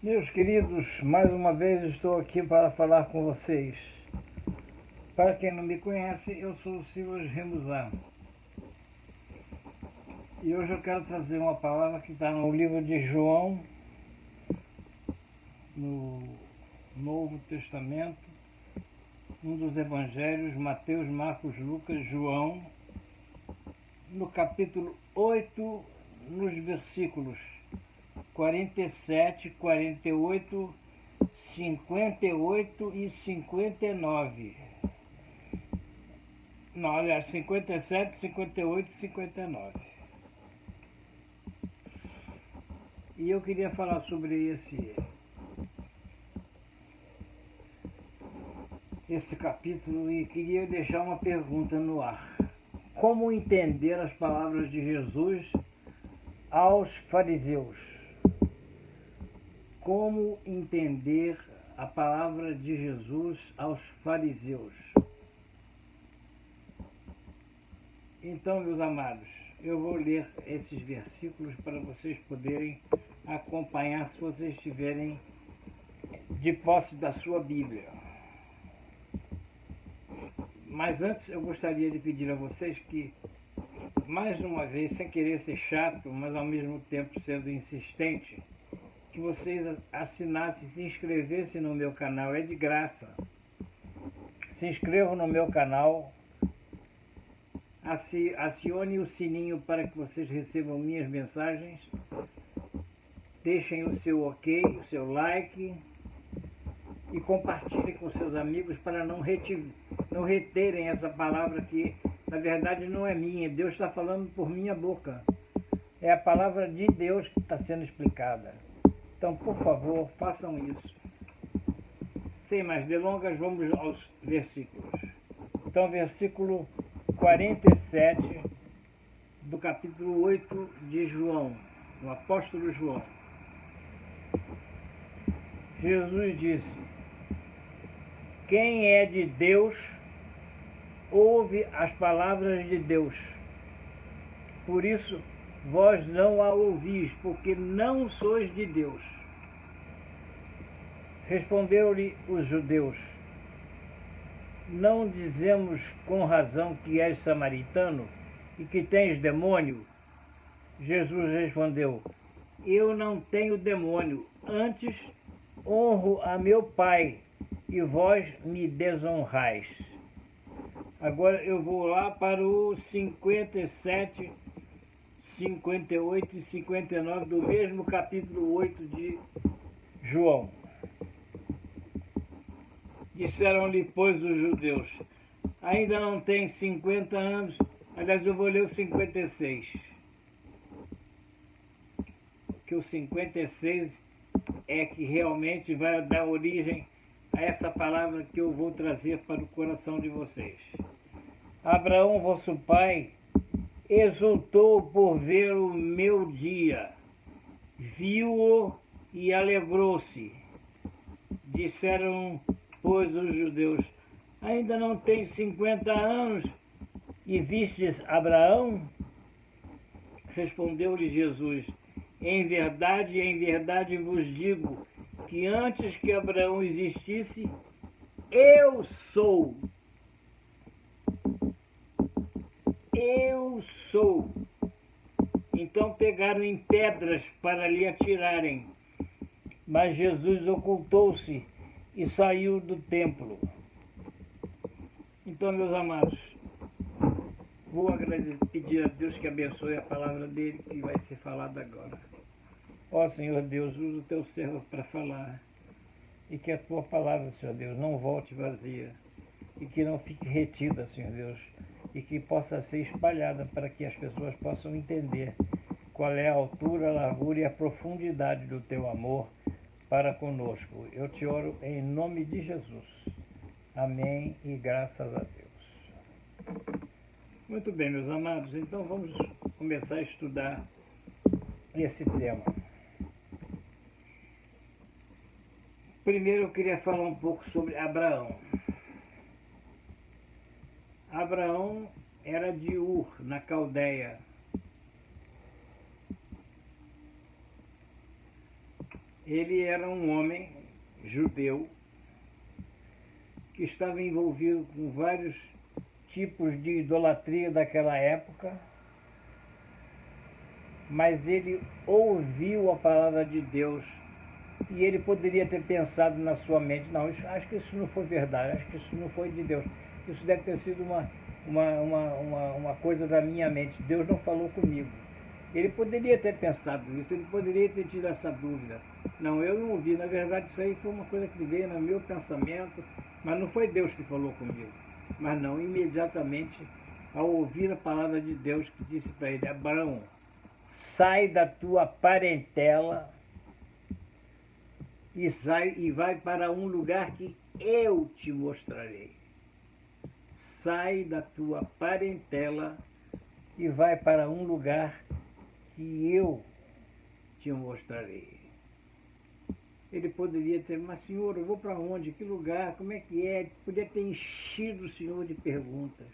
Meus queridos, mais uma vez estou aqui para falar com vocês. Para quem não me conhece, eu sou o Silas Remusar. E hoje eu quero trazer uma palavra que está no livro de João, no Novo Testamento, um dos evangelhos, Mateus, Marcos, Lucas, João, no capítulo 8, nos versículos 47, 48, 58 e 59. Não, aliás, 57, 58 e 59. E eu queria falar sobre esse capítulo e queria deixar uma pergunta no ar. Como entender as palavras de Jesus aos fariseus? Como entender a palavra de Jesus aos fariseus? Então, meus amados, eu vou ler esses versículos para vocês poderem acompanhar se vocês estiverem de posse da sua Bíblia. Mas antes eu gostaria de pedir a vocês que, mais uma vez, sem querer ser chato, mas ao mesmo tempo sendo insistente, que vocês assinassem, se inscrevessem no meu canal, é de graça. Se inscrevam no meu canal, acione o sininho para que vocês recebam minhas mensagens, deixem o seu ok, o seu like e compartilhem com seus amigos para não reterem essa palavra que na verdade não é minha, Deus está falando por minha boca. É a palavra de Deus que está sendo explicada. Então, por favor, façam isso. Sem mais delongas, vamos aos versículos. Então, versículo 47 do capítulo 8 de João, o apóstolo João. Jesus disse: quem é de Deus, ouve as palavras de Deus. Por isso, vós não a ouvis, porque não sois de Deus. Respondeu-lhe os judeus: não dizemos com razão que és samaritano e que tens demônio? Jesus respondeu: eu não tenho demônio, antes honro a meu Pai, e vós me desonrais. Agora eu vou lá para o 57, 58 e 59 do mesmo capítulo 8 de João. Disseram-lhe, pois, os judeus: ainda não tem 50 anos, aliás, eu vou ler o 56. Que o 56 é que realmente vai dar origem a essa palavra que eu vou trazer para o coração de vocês. Abraão, vosso pai, exultou por ver o meu dia, viu-o e alegrou-se. Disseram, pois, os judeus: ainda não tem 50 anos e vistes Abraão? Respondeu-lhe Jesus: em verdade vos digo que antes que Abraão existisse, eu sou. Eu sou. Então pegaram em pedras para lhe atirarem, mas Jesus ocultou-se e saiu do templo. Então, meus amados, vou pedir a Deus que abençoe a palavra dele que vai ser falada agora. Ó Senhor Deus, usa o teu servo para falar, e que a tua palavra, Senhor Deus, não volte vazia, e que não fique retida, Senhor Deus, e que possa ser espalhada para que as pessoas possam entender qual é a altura, a largura e a profundidade do teu amor para conosco. Eu te oro em nome de Jesus. Amém e graças a Deus. Muito bem, meus amados, então vamos começar a estudar esse tema. Primeiro eu queria falar um pouco sobre Abraão. Abraão era de Ur, na Caldeia. Ele era um homem judeu que estava envolvido com vários tipos de idolatria daquela época, mas ele ouviu a palavra de Deus e ele poderia ter pensado na sua mente, não, acho que isso não foi verdade, acho que isso não foi de Deus, isso deve ter sido uma coisa da minha mente, Deus não falou comigo. Ele poderia ter pensado isso, ele poderia ter tido essa dúvida. Não, eu não ouvi, na verdade isso aí foi uma coisa que veio no meu pensamento, mas não foi Deus que falou comigo. Mas não, imediatamente, ao ouvir a palavra de Deus que disse para ele, Abraão, sai da tua parentela e vai para um lugar que eu te mostrarei. Sai da tua parentela e vai para um lugar que eu te mostrarei. Ele poderia ter, mas senhor, eu vou para onde? Que lugar? Como é que é? Ele podia ter enchido o senhor de perguntas.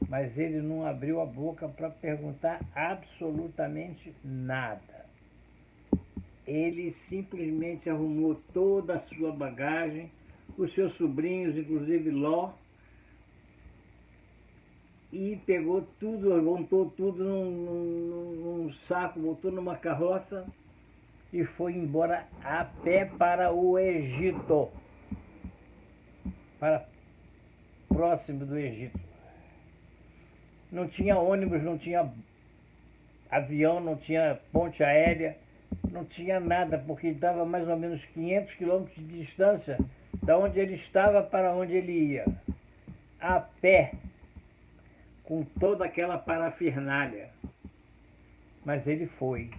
Mas ele não abriu a boca para perguntar absolutamente nada. Ele simplesmente arrumou toda a sua bagagem, os seus sobrinhos, inclusive Ló, e pegou tudo, montou tudo num saco, botou numa carroça e foi embora a pé para o Egito, para próximo do Egito. Não tinha ônibus, não tinha avião, não tinha ponte aérea, não tinha nada, porque estava mais ou menos 500 quilômetros de distância da onde ele estava para onde ele ia, a pé, com toda aquela parafernália. Mas ele foi.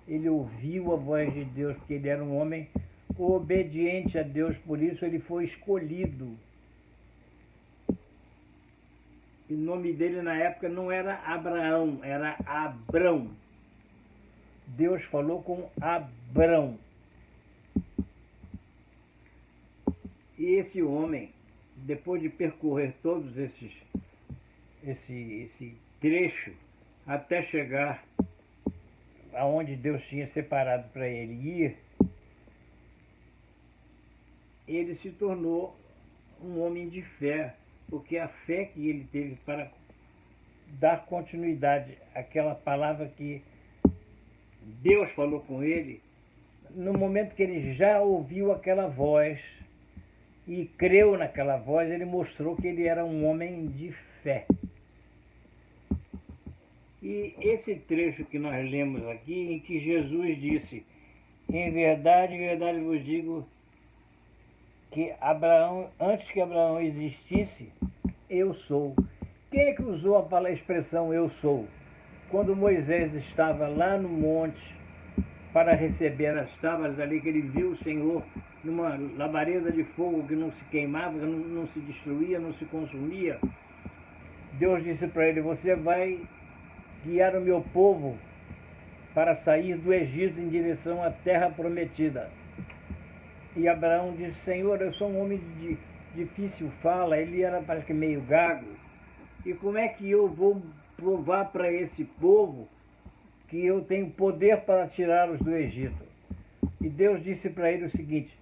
Ele ouviu a voz de Deus, porque ele era um homem obediente a Deus, por isso ele foi escolhido. O nome dele na época não era Abraão, era Abrão. Deus falou com Abrão. E esse homem, depois de percorrer todos esse trecho, até chegar aonde Deus tinha separado para ele ir, ele se tornou um homem de fé, porque a fé que ele teve para dar continuidade àquela palavra que Deus falou com ele, no momento que ele já ouviu aquela voz e creu naquela voz, ele mostrou que ele era um homem de fé. E esse trecho que nós lemos aqui, em que Jesus disse, em verdade vos digo, que Abraão, antes que Abraão existisse, eu sou. Quem é que usou a expressão eu sou? Quando Moisés estava lá no monte para receber as tábuas ali, que ele viu o Senhor numa labareda de fogo que não se queimava, não se destruía, não se consumia, Deus disse para ele, você vai guiar o meu povo para sair do Egito em direção à terra prometida. E Abraão disse, Senhor, eu sou um homem de difícil fala, ele era parece que meio gago, e como é que eu vou provar para esse povo que eu tenho poder para tirá-los do Egito? E Deus disse para ele o seguinte,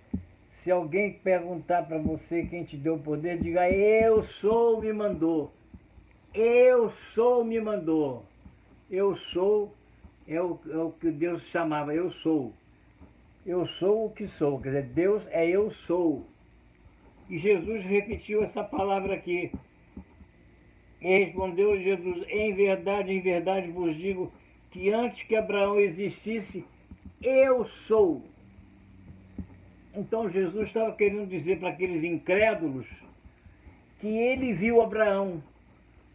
se alguém perguntar para você quem te deu o poder, diga, eu sou, me mandou. Eu sou, me mandou. Eu sou é o que Deus chamava, eu sou. Eu sou o que sou, quer dizer, Deus é eu sou. E Jesus repetiu essa palavra aqui. E respondeu Jesus, em verdade vos digo, que antes que Abraão existisse, eu sou. Então Jesus estava querendo dizer para aqueles incrédulos que ele viu Abraão.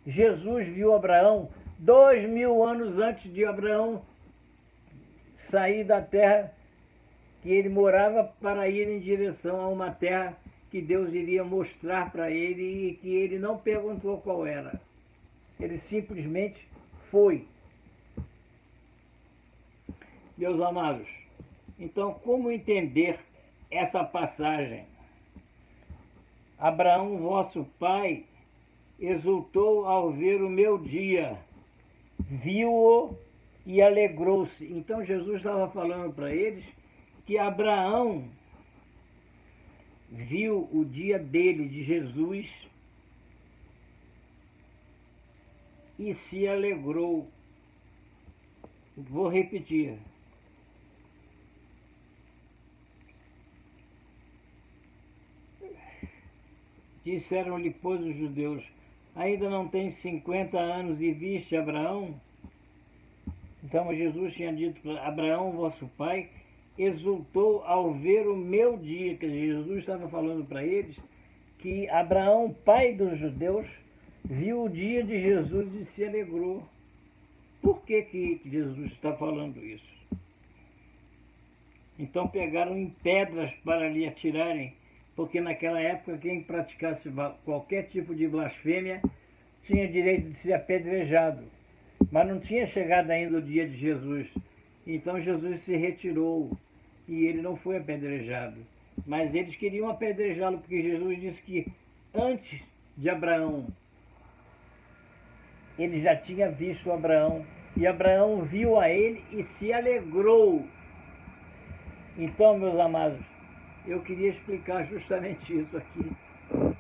Jesus viu Abraão 2000 anos antes de Abraão sair da terra que ele morava para ir em direção a uma terra que Deus iria mostrar para ele e que ele não perguntou qual era. Ele simplesmente foi. Meus amados, então como entender essa passagem? Abraão, vosso pai, exultou ao ver o meu dia, viu-o e alegrou-se. Então Jesus estava falando para eles que Abraão viu o dia dele, de Jesus, e se alegrou. Vou repetir. Disseram-lhe, pois, os judeus: ainda não tens 50 anos e viste Abraão? Então Jesus tinha dito para Abraão, vosso pai, exultou ao ver o meu dia. Que Jesus estava falando para eles que Abraão, pai dos judeus, viu o dia de Jesus e se alegrou. Por que Jesus está falando isso? Então pegaram em pedras para lhe atirarem, porque naquela época quem praticasse qualquer tipo de blasfêmia tinha direito de ser apedrejado. Mas não tinha chegado ainda o dia de Jesus. Então Jesus se retirou e ele não foi apedrejado. Mas eles queriam apedrejá-lo, porque Jesus disse que antes de Abraão, ele já tinha visto Abraão, e Abraão viu a ele e se alegrou. Então, meus amados, eu queria explicar justamente isso aqui,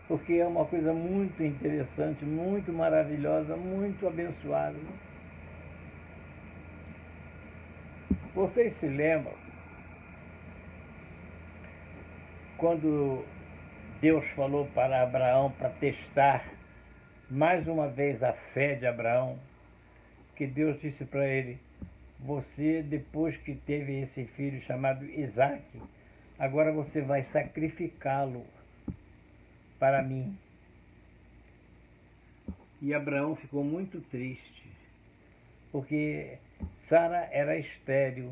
porque é uma coisa muito interessante, muito maravilhosa, muito abençoada. Vocês se lembram quando Deus falou para Abraão para testar mais uma vez a fé de Abraão, que Deus disse para ele: você, depois que teve esse filho chamado Isaac, agora você vai sacrificá-lo para mim. E Abraão ficou muito triste, porque Sara era estéril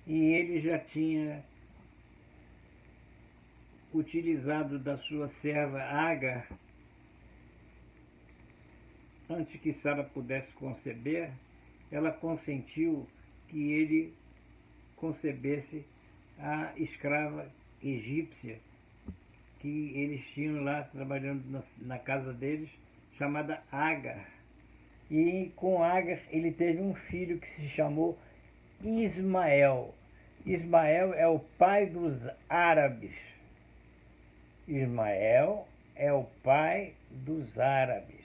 e ele já tinha utilizado da sua serva Agar. Antes que Sara pudesse conceber, ela consentiu que ele concebesse a escrava egípcia que eles tinham lá trabalhando na casa deles, chamada Agar. E com Agar ele teve um filho que se chamou Ismael. Ismael é o pai dos árabes. Ismael é o pai dos árabes.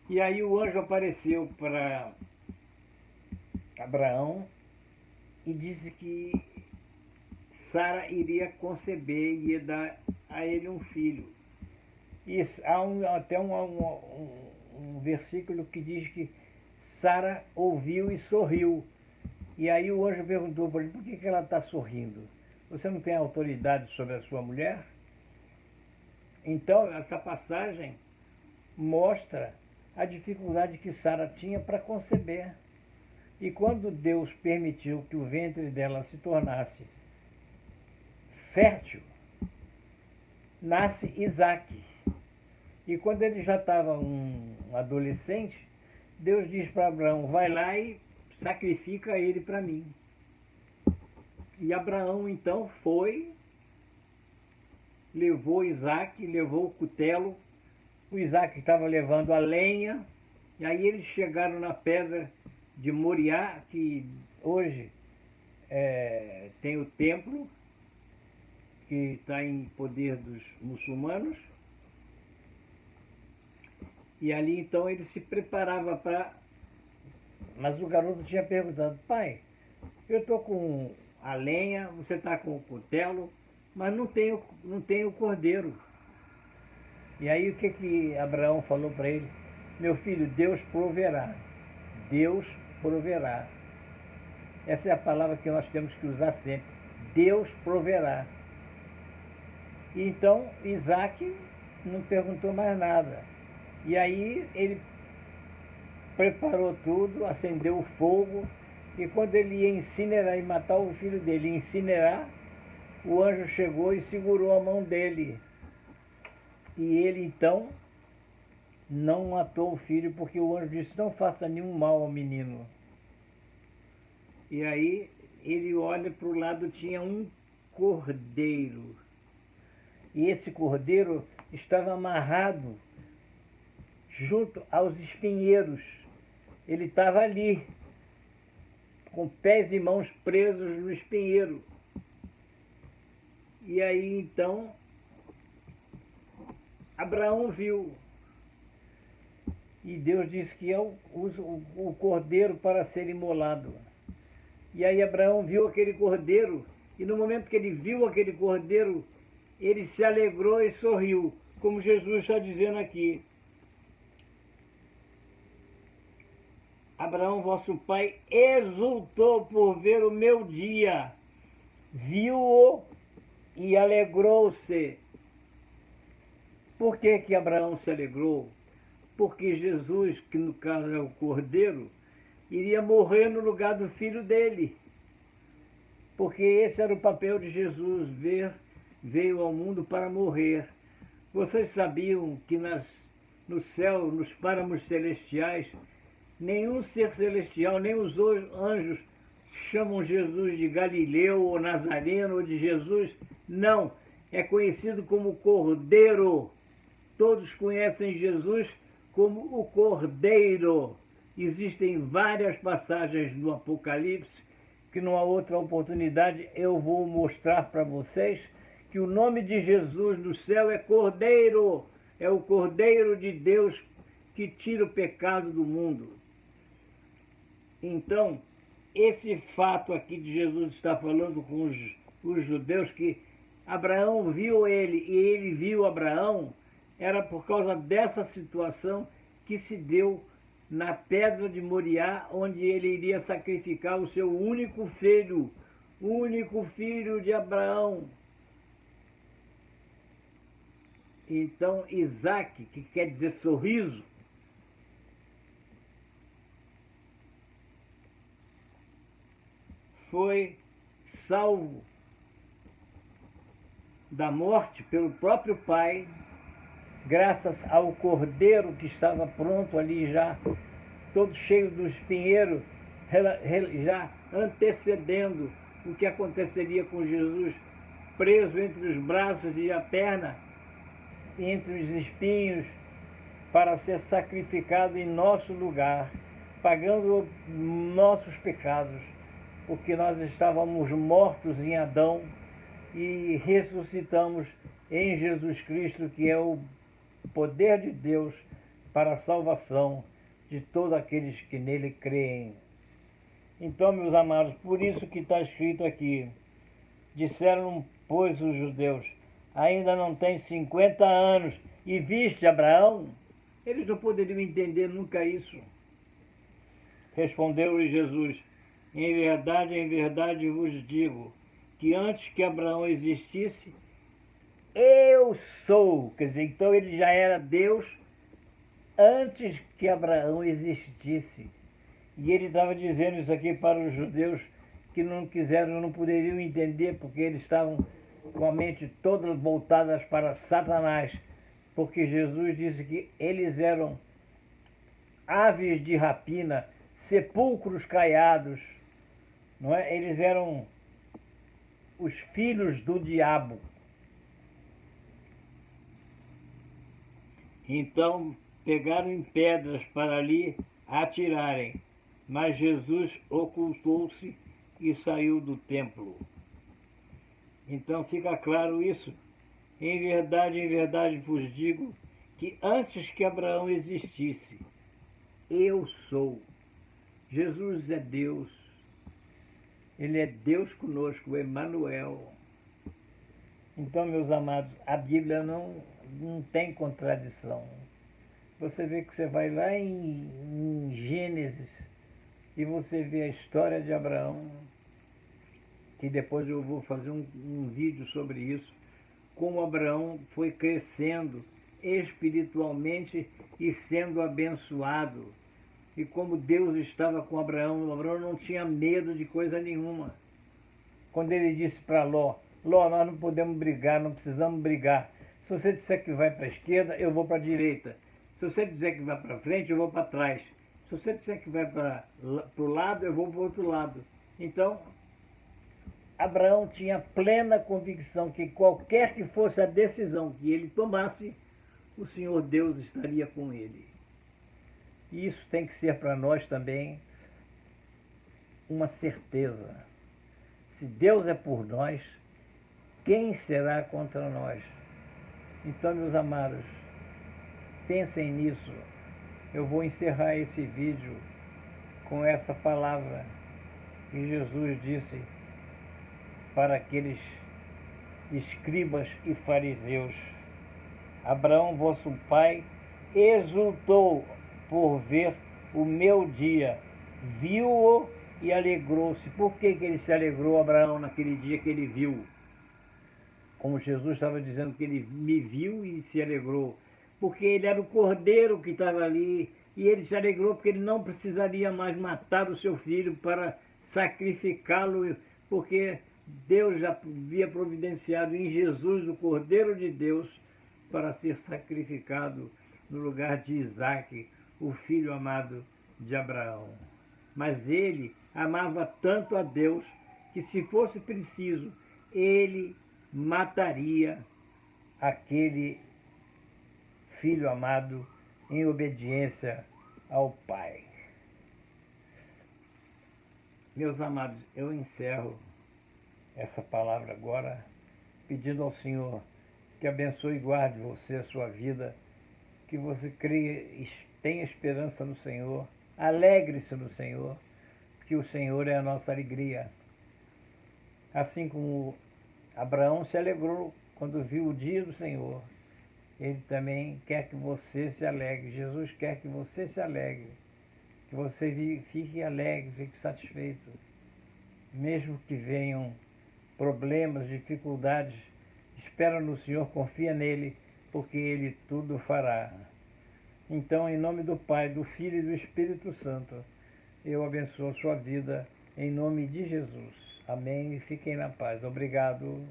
E aí o anjo apareceu para Abraão e disse que Sara iria conceber e ia dar a ele um filho. E há até um versículo que diz que Sara ouviu e sorriu. E aí o anjo perguntou para ele: por que ela está sorrindo? Você não tem autoridade sobre a sua mulher? Então essa passagem mostra a dificuldade que Sara tinha para conceber. E quando Deus permitiu que o ventre dela se tornasse fértil, nasce Isaac. E quando ele já estava um adolescente, Deus diz para Abraão: vai lá e sacrifica ele para mim. E Abraão então foi, levou Isaac, levou o cutelo. O Isaac estava levando a lenha, e aí eles chegaram na pedra de Moriá, que hoje tem o templo, que está em poder dos muçulmanos. E ali então ele se preparava para... Mas o garoto tinha perguntado: pai, eu estou com a lenha, você está com o cutelo, mas não tenho o cordeiro. E aí o que Abraão falou para ele? Meu filho, Deus proverá. Deus proverá. Essa é a palavra que nós temos que usar sempre. Deus proverá. E então Isaac não perguntou mais nada. E aí ele preparou tudo, acendeu o fogo, e quando ele ia incinerar e matar o filho dele, incinerar, o anjo chegou e segurou a mão dele. E ele então não matou o filho, porque o anjo disse: não faça nenhum mal ao menino. E aí ele olha para o lado, tinha um cordeiro. E esse cordeiro estava amarrado junto aos espinheiros. Ele estava ali, com pés e mãos presos no espinheiro. E aí então Abraão viu. E Deus disse que eu uso o cordeiro para ser imolado. E aí Abraão viu aquele cordeiro, e no momento que ele viu aquele cordeiro, ele se alegrou e sorriu, como Jesus está dizendo aqui. Abraão, vosso pai, exultou por ver o meu dia, viu-o e alegrou-se. Por que que Abraão se alegrou? Porque Jesus, que no caso é o cordeiro, iria morrer no lugar do filho dele. Porque esse era o papel de Jesus, veio ao mundo para morrer. Vocês sabiam que no céu, nos páramos celestiais, nenhum ser celestial, nem os anjos chamam Jesus de Galileu ou Nazareno ou de Jesus. Não, é conhecido como Cordeiro. Todos conhecem Jesus como o Cordeiro. Existem várias passagens no Apocalipse que numa outra oportunidade eu vou mostrar para vocês que o nome de Jesus no céu é Cordeiro. É o Cordeiro de Deus que tira o pecado do mundo. Então, esse fato aqui de Jesus estar falando com os judeus que Abraão viu ele e ele viu Abraão, era por causa dessa situação que se deu na pedra de Moriá, onde ele iria sacrificar o seu único filho de Abraão. Então, Isaac, que quer dizer sorriso, foi salvo da morte pelo próprio pai, graças ao cordeiro que estava pronto ali já, todo cheio do espinheiro, já antecedendo o que aconteceria com Jesus, preso entre os braços e a perna, entre os espinhos, para ser sacrificado em nosso lugar, pagando nossos pecados, porque nós estávamos mortos em Adão e ressuscitamos em Jesus Cristo, que é o poder de Deus para a salvação de todos aqueles que nele creem. Então, meus amados, por isso que está escrito aqui, disseram, pois, os judeus, ainda não tem 50 anos, e viste Abraão? Eles não poderiam entender nunca isso. Respondeu-lhe Jesus, em verdade vos digo, que antes que Abraão existisse, eu sou. Quer dizer, então ele já era Deus antes que Abraão existisse. E ele estava dizendo isso aqui para os judeus que não poderiam entender, porque eles estavam com a mente toda voltada para Satanás, porque Jesus disse que eles eram aves de rapina, sepulcros caiados, não é? Eles eram os filhos do diabo. Então pegaram em pedras para ali atirarem, mas Jesus ocultou-se e saiu do templo. Então fica claro isso. Em verdade vos digo que antes que Abraão existisse, eu sou. Jesus é Deus. Ele é Deus conosco, Emanuel. Então, meus amados, a Bíblia não tem contradição. Você vê que você vai lá em Gênesis e você vê a história de Abraão, que depois eu vou fazer um vídeo sobre isso, como Abraão foi crescendo espiritualmente e sendo abençoado. E como Deus estava com Abraão, Abraão não tinha medo de coisa nenhuma. Quando ele disse para Ló, nós não podemos brigar, não precisamos brigar. Se você disser que vai para a esquerda, eu vou para a direita. Se você disser que vai para frente, eu vou para trás. Se você disser que vai para o lado, eu vou para o outro lado. Então, Abraão tinha plena convicção que qualquer que fosse a decisão que ele tomasse, o Senhor Deus estaria com ele. E isso tem que ser para nós também uma certeza. Se Deus é por nós, quem será contra nós? Então, meus amados, pensem nisso. Eu vou encerrar esse vídeo com essa palavra que Jesus disse para aqueles escribas e fariseus. Abraão, vosso pai, exultou por ver o meu dia, viu-o e alegrou-se. Por que ele se alegrou, Abraão, naquele dia que ele viu? Como Jesus estava dizendo que ele me viu e se alegrou. Porque ele era o cordeiro que estava ali, e ele se alegrou porque ele não precisaria mais matar o seu filho para sacrificá-lo, porque Deus já havia providenciado em Jesus, o Cordeiro de Deus, para ser sacrificado no lugar de Isaque, o filho amado de Abraão. Mas ele amava tanto a Deus que, se fosse preciso, ele mataria aquele filho amado em obediência ao Pai. Meus amados, eu encerro essa palavra agora, pedindo ao Senhor que abençoe e guarde você, a sua vida, que você creia, tenha esperança no Senhor, alegre-se no Senhor, porque o Senhor é a nossa alegria. Assim como Abraão se alegrou quando viu o dia do Senhor, ele também quer que você se alegre. Jesus quer que você se alegre, que você fique alegre, fique satisfeito. Mesmo que venham problemas, dificuldades, espera no Senhor, confia nele, porque ele tudo fará. Então, em nome do Pai, do Filho e do Espírito Santo, eu abençoo a sua vida, em nome de Jesus. Amém. E fiquem na paz. Obrigado.